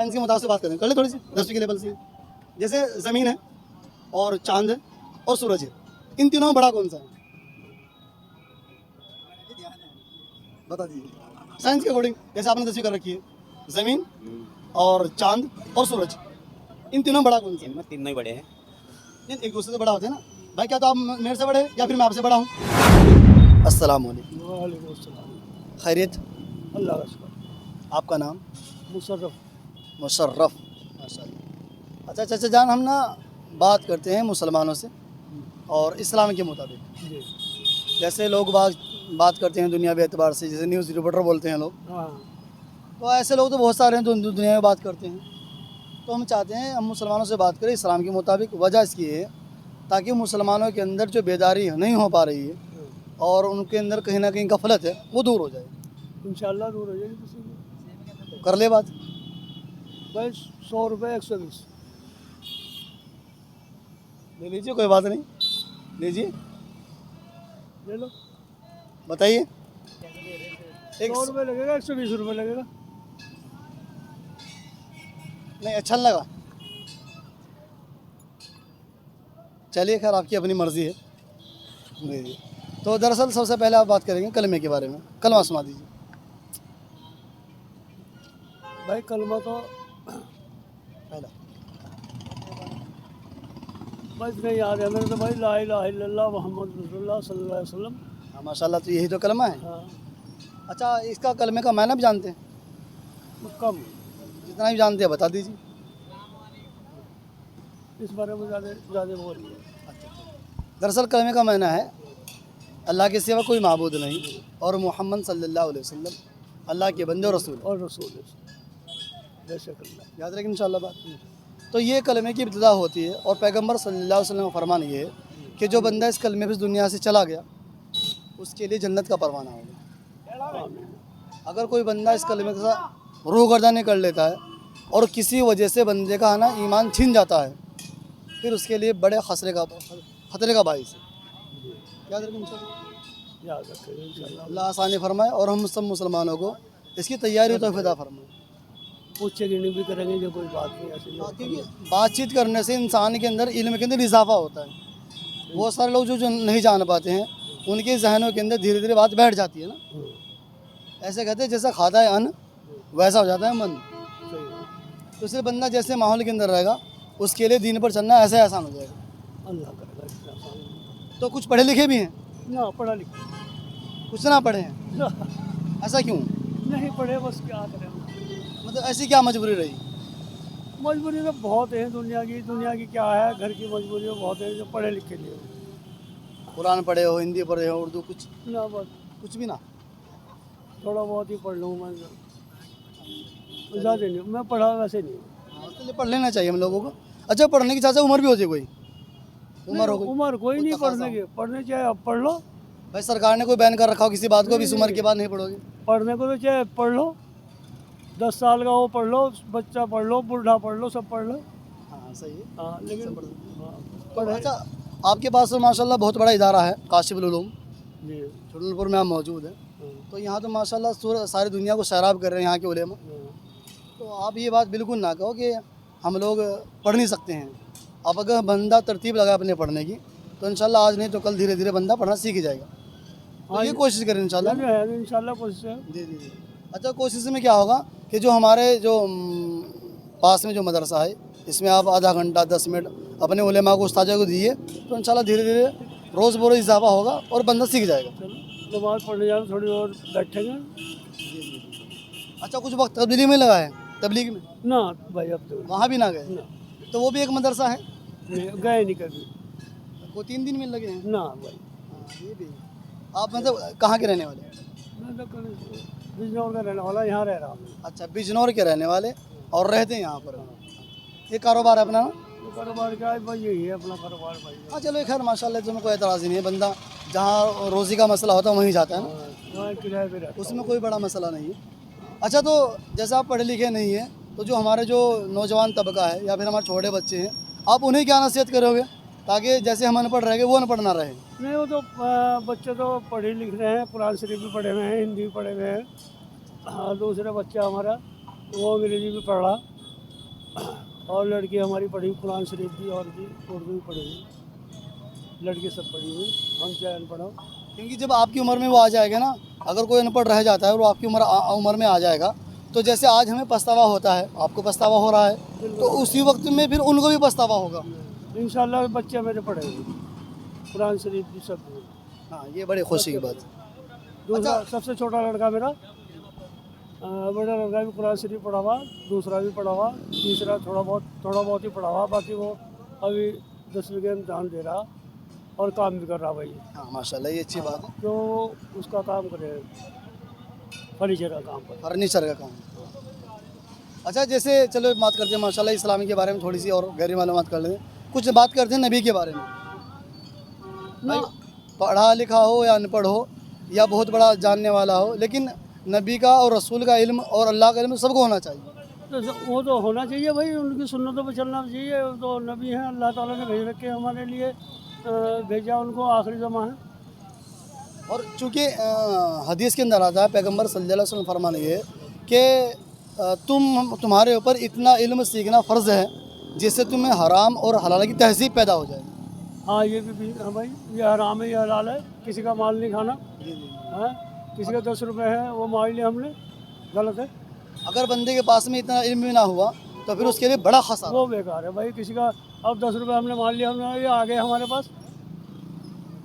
Science के मुताबिक से बात करें, कर ले थोड़ी सी 10वीं के लेवल से। जैसे ज़मीन है और चांद है और सूरज है, इन तीनों में बड़ा कौन सा है? बता दीजिए साइंस के अकॉर्डिंग, जैसे आपने 10वीं कर रखी है, ज़मीन और चांद और सूरज, इन तीनों में बड़ा कौन सा है? इनमें तीनों ही बड़े हैं। नहीं, एक दूसरे से बड़ा होते हैं ना भाई। क्या तो आप मेरे से बड़े हैं या फिर मैं आपसे बड़ा हूँ? अस्सलाम वालेकुम। वालेकुम अस्सलाम। खैरियत? अल्लाह का शुक्र। आपका नाम? मुशर्रफ। मुशर्रफ, माशाल्लाह। अच्छा चाचा जान, हम ना बात करते हैं मुसलमानों से और इस्लाम के मुताबिक। जी जैसे लोग बात करते हैं दुनियावी एतबार से, जैसे न्यूज़ रिपोर्टर बोलते हैं लोग, हाँ तो ऐसे लोग तो बहुत सारे हैं जो दुनिया में बात करते हैं। तो हम चाहते हैं हम मुसलमानों से बात करें इस्लाम के मुताबिक। वजह इसकी है ताकि मुसलमानों के अंदर जो बेदारी नहीं हो पा रही है और उनके अंदर कहीं ना कहीं गफलत है, वो दूर हो जाए। इंशाल्लाह दूर हो जाएगी किसी की। तो कर ले बात। भाई 100 रुपये 120। ले लीजिए, कोई बात नहीं, लीजिए, ले लो। बताइए। 100 रुपये लगेगा, 120 रुपये लगेगा। नहीं, अच्छा नहीं लगा, चलिए खैर आपकी अपनी मर्ज़ी है। जी, तो दरअसल सबसे पहले आप बात करेंगे कलमे के बारे में। कलमा सुना दीजिए। भाई कलमा तो पहला बस नहीं याद है मेरे तो भाई, ला इलाहा इल्लल्लाह मुहम्मद रसूलुल्लाह सल्लल्लाहु अलैहि वसल्लम। हाँ माशाल्लाह, तो यही तो कलमा है। हाँ अच्छा, इसका कलमे का मायना भी जानते हैं? तो कम जितना भी जानते हैं बता दीजिए। इस बारे में ज़्यादा बोल रही है। दरअसल कलमे का मायना है अल्लाह के सिवा कोई माबूद नहीं और मोहम्मद सल्लल्लाहु अलैहि वसल्लम अल्लाह के बंदे और रसूल। और रसूल बेशक अल्लाह। याद रखें इंशाल्लाह बात। तो ये कलमे की इब्तिदा होती है और पैगंबर सल्लल्लाहु अलैहि वसल्लम का फरमान ये है कि जो बंदा इस कलमे पे इस दुनिया से चला गया उसके लिए जन्नत का परवाना होगा। अगर कोई बंदा इस कलमे के साथ रूहगर्दानी कर लेता है और किसी वजह से बंदे का ना ईमान छिन जाता है, फिर उसके लिए बड़े खतरे का बाइस है। याद रखें इंशाल्लाह। याद रखें इंशाल्लाह। अल्लाह आसानी फरमाए और हम सब मुसलमानों को इसकी तैयारी तो फिदा फरमाए। पूछे गिनी भी करेंगे जो कोई बात नहीं ऐसी। क्योंकि बातचीत करने से इंसान के अंदर इल्म के अंदर इजाफा होता है। बहुत सारे लोग जो नहीं जान पाते हैं उनके जहनों के अंदर धीरे धीरे बात बैठ जाती है ना। ऐसे कहते हैं जैसा खाता है अन्न वैसा हो जाता है मन। तो इसलिए बंदा जैसे माहौल के अंदर रहेगा उसके लिए दीन पर चलना ऐसे आसान हो जाएगा। अल्लाह करेगा इतना आसान। तो कुछ पढ़े लिखे भी हैं, ना पढ़ा लिखा कुछ ना पढ़े हैं, ऐसा क्यों? नहीं पढ़े, बस क्या करें। मतलब ऐसी क्या मजबूरी रही? मजबूरी तो बहुत है दुनिया की क्या है, घर की मजबूरी बहुत है जो पढ़े लिखे लिए। कुरान पढ़े हो, हिंदी पढ़े हो, उर्दू, कुछ ना बस कुछ भी ना? थोड़ा बहुत ही पढ़ लूँ मैं, ज़्यादा नहीं। मैं पढ़ा वैसे नहीं। हाँ, तो पढ़ लेना चाहिए हम लोगों को। अच्छा, पढ़ने की चाचा उम्र भी हो जाए, कोई उम्र हो गई? उम्र कोई नहीं तकाज़ा पढ़ने की, पढ़ने चाहे अब पढ़ लो। भाई सरकार ने कोई बैन कर रखा हो किसी बात को, अब इस उम्र के बाद नहीं पढ़ोगे? पढ़ने को तो चाहे पढ़ लो, 10 साल का वो पढ़ लो, बच्चा पढ़ लो, बूढ़ा पढ़ लो, सब पढ़ लो। हाँ सही है। हाँ लेकिन हाँ, तो अच्छा, आपके पास तो माशाल्लाह बहुत बड़ा इदारा है काशिफुल उलूम, जी छोटनपुर में आप मौजूद हैं। तो यहाँ तो माशाल्लाह सारी दुनिया को सैराब कर रहे हैं यहाँ के उलेमा। तो आप ये बात बिल्कुल ना कहो कि हम लोग पढ़ नहीं सकते हैं। अब अगर बंदा तरतीब लगाए अपने पढ़ने की तो इंशाल्लाह आज नहीं तो कल धीरे धीरे बंदा पढ़ना सीख जाएगा। तो ये कोशिश करें इंशाल्लाह। इंशाल्लाह कोशिश है। जी जी जी। अच्छा, कोशिश में क्या होगा कि जो हमारे जो पास में जो मदरसा है इसमें आप आधा घंटा 10 मिनट अपने उलेमा को उस्ताद को दिए तो इंशाल्लाह धीरे धीरे रोज़ बरोज़ इजाफा होगा और बंदा सीख जाएगा। चलो नमाज पढ़ने जाओ, थोड़ी और बैठेंगे। अच्छा, कुछ वक्त तबलीग में लगा है? तबलीग में ना भाई अब तो वहाँ भी ना गए? ना, तो वो भी एक मदरसा है? गए नहीं कभी। वो 3 दिन में लगे हैं? ना भाई। हाँ, ये भी। आप मतलब कहाँ के रहने वाले? मैं तो बिजनौर का रहने वाला, यहाँ रह रहा हूँ। अच्छा, बिजनौर के रहने वाले और रहते हैं यहाँ पर। ये कारोबार है अपना ना? तो कारोबार क्या है भाई, यही है अपना कारोबार भाई। हाँ चलो खैर माशाल्लाह, तुम्हें कोई एतराज़ ही नहीं है। बंदा जहाँ रोज़ी का मसला होता है वहीं जाता है ना, वहाँ किराए पे रहता उसमें कोई बड़ा मसला नहीं है। अच्छा, तो जैसे आप पढ़े लिखे नहीं हैं तो जो हमारे जो नौजवान तबका है या फिर हमारे छोटे बच्चे हैं, आप उन्हें क्या नसीहत करोगे ताकि जैसे हम अनपढ़ रहेंगे वो अनपढ़ ना रहे? नहीं वो तो बच्चे तो पढ़े लिख रहे हैं, कुरान शरीफ भी पढ़े हुए हैं, हिंदी भी पढ़े हुए हैं। हाँ दूसरे बच्चा हमारा वो अंग्रेजी भी पढ़ रहा। और लड़की हमारी पढ़ी कुरान शरीफ भी और भी उर्दू भी पढ़ी हुई, लड़की सब पढ़ी हुई, हम चाहे अनपढ़ हो। क्योंकि जब आपकी उम्र में वो आ जाएगा ना, अगर कोई अनपढ़ रह जाता है और वो आपकी उम्र में आ जाएगा, तो जैसे आज हमें पछतावा होता है, आपको पछतावा हो रहा है, तो उसी वक्त में फिर उनको भी पछतावा होगा। इंशाल्लाह बच्चे मेरे पढ़ेंगे कुरान शरीफ भी सब भी। हाँ, ये बड़ी खुशी की बात है। दूसरा सबसे छोटा लड़का मेरा बड़ा लड़का भी कुरान शरीफ पढ़ा हुआ, दूसरा भी पढ़ा हुआ, तीसरा थोड़ा बहुत ही पढ़ा हुआ, बाकी वो अभी 10वीं का इम्तहान दे रहा और काम भी कर रहा भाई। हाँ माशाल्लाह, ये अच्छी बात है। तो उसका काम करे फर्नीचर का काम पर। फर्नीचर का काम। अच्छा, जैसे चलो बात करते हैं माशाल्लाह इस्लामी के बारे में, थोड़ी सी और गहरी मालूमात कर लेते हैं। कुछ बात करते हैं नबी के बारे में। भाई, पढ़ा लिखा हो या अनपढ़ हो या बहुत बड़ा जानने वाला हो, लेकिन नबी का और रसूल का इल्म और अल्लाह का इल्म सबको होना चाहिए। तो वो तो होना चाहिए भाई, उनकी सुन्नतों पर चलना चाहिए। वो तो नबी हैं, अल्लाह ताला ने भेज रखे हमारे लिए, भेजा उनको, आखिरी ज़माना है। और चूँकि हदीस के अंदर आता है, पैगंबर सल्लल्लाहु अलैहि वसल्लम फरमान ये कि तुम्हारे ऊपर इतना इल्म सीखना फ़र्ज़ है जिससे तुम्हें हराम और हलाल की तहज़ीब पैदा हो जाए। हाँ, ये भी हाँ भाई, ये हराम है, ये हलाल है, किसी का माल नहीं खाना है, किसी का 10 रुपये है वो मार लिया हमने, गलत है। अगर बंदे के पास में इतना इल्म भी ना हुआ तो फिर उसके लिए बड़ा खसारा। वो बेकार है भाई, किसी का अब 10 रुपये हमने मान लिया, हमने ये आ गए हमारे पास,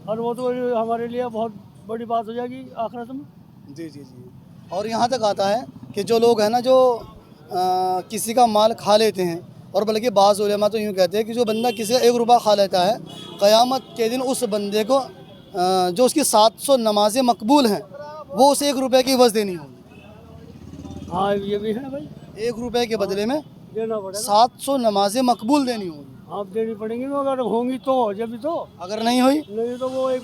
और वो तो हमारे लिए बहुत बड़ी बात हो जाएगी आखिरत में। जी जी जी। और यहाँ तक आता है कि जो लोग हैं ना, जो किसी का माल खा लेते हैं, और बल्कि बाज़ उलेमा तो यूँ कहते हैं कि जो बंदा किसी का 1 रुपया खा लेता है, क़यामत के दिन उस बंदे को जो उसकी 700 नमाज़ें मकबूल हैं वो उसे 1 रुपये की वज़ देनी होगी। हाँ, ये भी है भाई, 1 रुपये के बदले में देना पड़ेगा, 700 नमाज़ें मकबूल देनी होगी। आप देनी पड़ेंगी, तो अगर होंगी तो जब भी, तो अगर नहीं हुई नहीं तो वो एक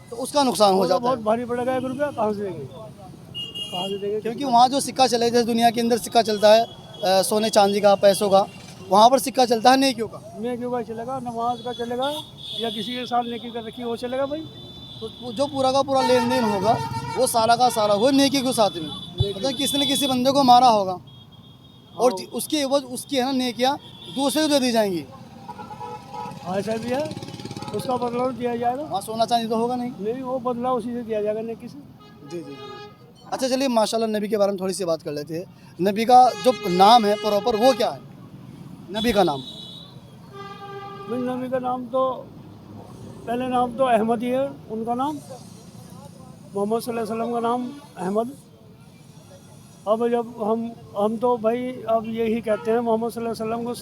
तो उसका नुकसान हो वो तो जाता बहुत है। भारी पड़ेगा। 1 रुपया कहाँ से देंगे, कहाँ से देंगे? क्योंकि वहाँ जो सिक्का चले, जैसे दुनिया के अंदर सिक्का चलता है सोने चांदी का, पैसों का, वहाँ पर सिक्का चलता है नेकियों का। नेकी का चलेगा, नमाज का चलेगा, या किसी के साथ नेकी कर रखी वो चलेगा भाई। तो जो पूरा का पूरा लेन देन होगा वो सारा का सारा हो नेकी के साथ में, मतलब किसी ने किसी बंदे को मारा होगा और उसकी एवज उसकी है ना नेकियाँ दूसरे को दे दी जाएंगी। हाँ, ऐसा भी है, उसका बदला दिया जाएगा। वहाँ सोना चांदी तो होगा नहीं। नहीं, वो बदला उसी से दिया जाएगा, नेकी से। जी जी। अच्छा, चलिए माशाल्लाह नबी के बारे में थोड़ी सी बात कर लेते हैं। नबी का जो नाम है प्रॉपर वो क्या है, नबी का नाम? भाई, नबी का नाम तो पहले नाम तो अहमद ही है, उनका नाम मोहम्मद सल्लल्लाहु अलैहि वसल्लम का नाम अहमद। अब जब हम तो भाई अब यही कहते हैं मोहम्मद सल्लल्लाहु अलैहि वसल्लम को,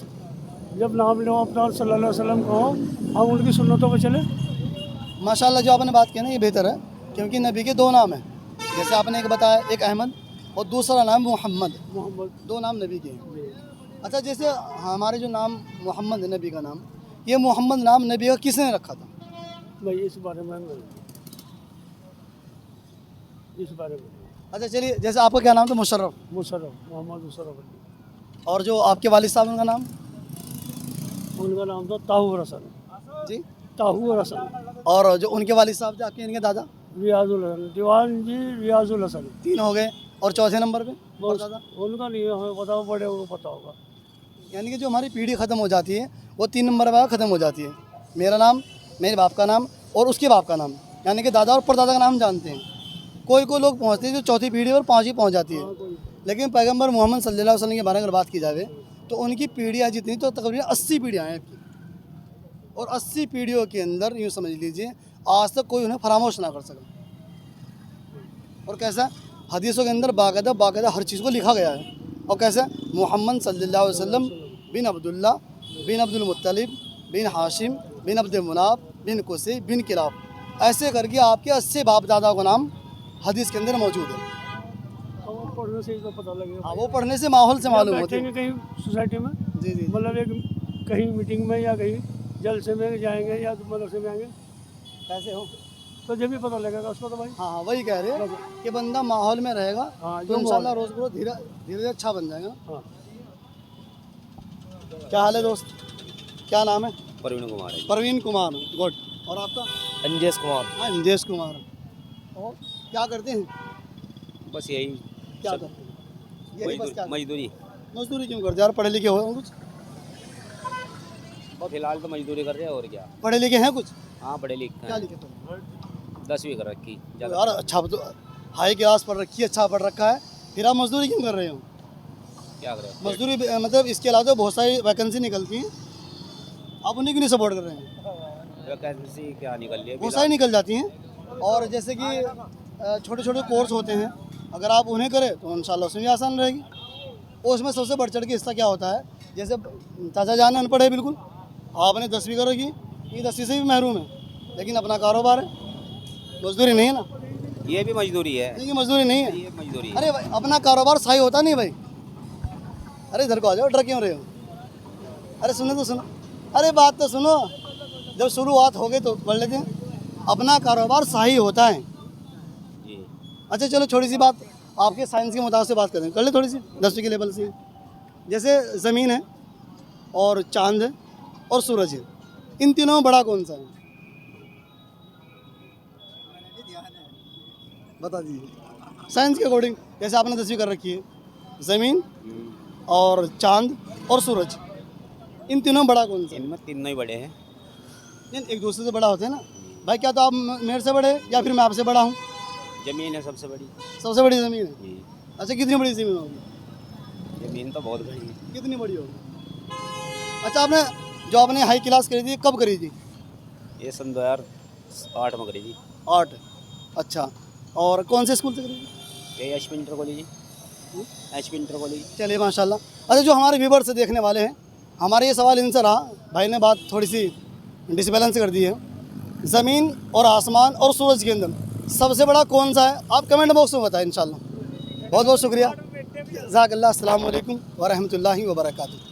जब नाम लो अपना सल्लल्लाहु अलैहि वसल्लम कहो, हम उनकी सुन्नतों पर चले। माशाल्लाह जो आपने बात की ना ये बेहतर है, क्योंकि नबी के 2 नाम हैं, जैसे आपने एक बताया, एक अहमद और दूसरा नाम मोहम्मद। 2 नाम नबी के हैं। अच्छा, जैसे हमारे जो नाम मोहम्मद है नबी का नाम, ये मोहम्मद नाम नबी का किसने रखा था? भाई इस बारे में अच्छा चलिए, जैसे आपका क्या नाम था? मुशर्रफ। मोहम्मद मुशर्रफ अली। और जो आपके वालिद साहब उनका नाम? उनका नाम था ताहूर हसन जी। ताहूर हसन। और जो उनके वालिद साहब थे आपके, इनके दादा? रियाजुल हसन, दीवान जी रियाजुल हसन। 3 हो गए। और चौथे नंबर पे और बस, दादा? उनका नहीं है, हमें बताओ, बड़े को पता होगा। यानी कि जो हमारी पीढ़ी ख़त्म हो जाती है वो 3 नंबर पर ख़त्म हो जाती है। मेरा नाम, मेरे बाप का नाम और उसके बाप का नाम, यानी कि दादा और परदादा का नाम जानते हैं। कोई लोग पहुँचते हैं जो चौथी पीढ़ी और 5वीं पहुँच जाती है। लेकिन पैगंबर मोहम्मद सल्लल्लाहु अलैहि वसल्लम के बारे में अगर बात की जाए तो उनकी पीढ़ियाँ जितनी, तो तकरीबन 80 पीढ़ियाँ हैं आपकी। और 80 पीढ़ियों के अंदर यूँ समझ लीजिए आज तक कोई उन्हें फरामोश ना कर सका। और कैसा, हदीसों के अंदर बाकायदा हर चीज़ को लिखा गया है। और कैसा, मोहम्मद सल्लल्लाहु अलैहि वसल्लम बिन अब्दुल्ला बिन अब्दुल मुत्तलिब बिन हाशिम बिन अब्द मुनाफ बिन कुसै बिन किलाब, ऐसे करके आपके 80 बाप दादा का नाम हदीस के अंदर मौजूद है। वो पढ़ने से ही तो पता लगेगा। हाँ, वो पढ़ने से, माहौल से मालूम होती है। बैठेंगे कहीं सोसाइटी में, जी जी। मतलब एक कहीं मीटिंग में या कहीं जलसे में जाएंगे या मदरसे में आएंगे, कैसे हो, तो जब भी पता लगेगा उसको तो भाई। हाँ वही कह रहे हैं कि बंदा माहौल में रहेगा हाँ, तो इंशाल्लाह रोज़ रोज़ धीरे धीरे अच्छा बन जाएगा। हाँ। क्या हाल है दोस्त, क्या नाम है? प्रवीण कुमार है। परवीन कुमार। गुड। और आपका? अंजेश कुमार। हाँ, अंजेश कुमार। और क्या करते हैं? बस यही क्या सब करते हैं? यही बस क्या? मजदूरी। मजदूरी क्यों करते हैं यार? पढ़े लिखे हो कुछ? और फिलहाल तो मजदूरी कर रहे हैं और क्या। पढ़े लिखे हैं कुछ? हाँ पढ़े लिखे क्या हैं, लिखे तुम? 10वीं कर रखी ज़्यादा। यार अच्छा तो हाई क्लास पढ़ रखी है, अच्छा पढ़ रखा है, फिर आप मजदूरी क्यों कर रहे हो? क्या करें, मजदूरी मतलब इसके अलावा तो बहुत सारी वैकेंसी निकलती हैं, आप उन्हीं को नहीं सपोर्ट कर रहे हैं? वैकेंसी क्या निकल रही है बहुत सारी निकल जाती हैं, और जैसे कि छोटे छोटे कोर्स होते हैं, अगर आप उन्हें करें तो इंशाल्लाह उसमें भी आसान रहेगी। और उसमें सबसे बढ़ चढ़ के हिस्सा क्या होता है, जैसे चाचा जान अनपढ़ है बिल्कुल, आपने 10वीं कर रखी, ये 10वीं से भी महरूम है, लेकिन अपना कारोबार है, मजदूरी नहीं है ना? ये भी मजदूरी है, नहीं, ये मजदूरी नहीं है। ये मजदूरी है। अरे भाई अपना कारोबार सही होता नहीं भाई। अरे इधर को आ जाओ, डर क्यों रहे हो? अरे सुनो तो सुनो, अरे बात तो सुनो, जब शुरुआत हो गई तो पढ़ लेते हैं। अपना कारोबार सही होता है। जी अच्छा चलो छोटी सी बात आपके साइंस के मुताबिक से बात करें, कर ले थोड़ी सी 10वीं के लेवल से। जैसे ज़मीन है और चांद है और सूरज है, इन तीनों में बड़ा कौन सा है? बता दीजिए साइंस के अकॉर्डिंग। जैसे आपने 10वीं कर रखी है, ज़मीन और चांद और सूरज, इन तीनों में बड़ा कौन सा है? इनमें तीनों ही बड़े हैं। नहीं, एक दूसरे से बड़ा होते हैं ना भाई। क्या तो आप मेरे से बड़े या फिर मैं आपसे बड़ा हूँ? जमीन है सबसे बड़ी। सबसे बड़ी ज़मीन है। जी अच्छा कितनी बड़ी ज़मीन होगी? जमीन तो बहुत बड़ी है। कितनी बड़ी होगी? अच्छा आपने जो आपने हाई क्लास करी थी कब करी थी? ये सन 2008 में करी थी। 8। अच्छा, और कौन से स्कूल से करी थी? ये HP inter college, HP inter college. चलिए माशाल्लाह। अच्छा जो हमारे व्यूवर्स से देखने वाले हैं, हमारे ये सवाल इनसे रहा, भाई ने बात थोड़ी सी डिसबैलेंस कर दी है। ज़मीन और आसमान और सूरज के अंदर सबसे बड़ा कौन सा है? आप कमेंट बॉक्स में बताएं इंशाल्लाह। बहुत बहुत शुक्रिया। जज़ाकल्लाह। अस्सलाम वालेकुम व रहमतुल्लाहि व बरकातुहू।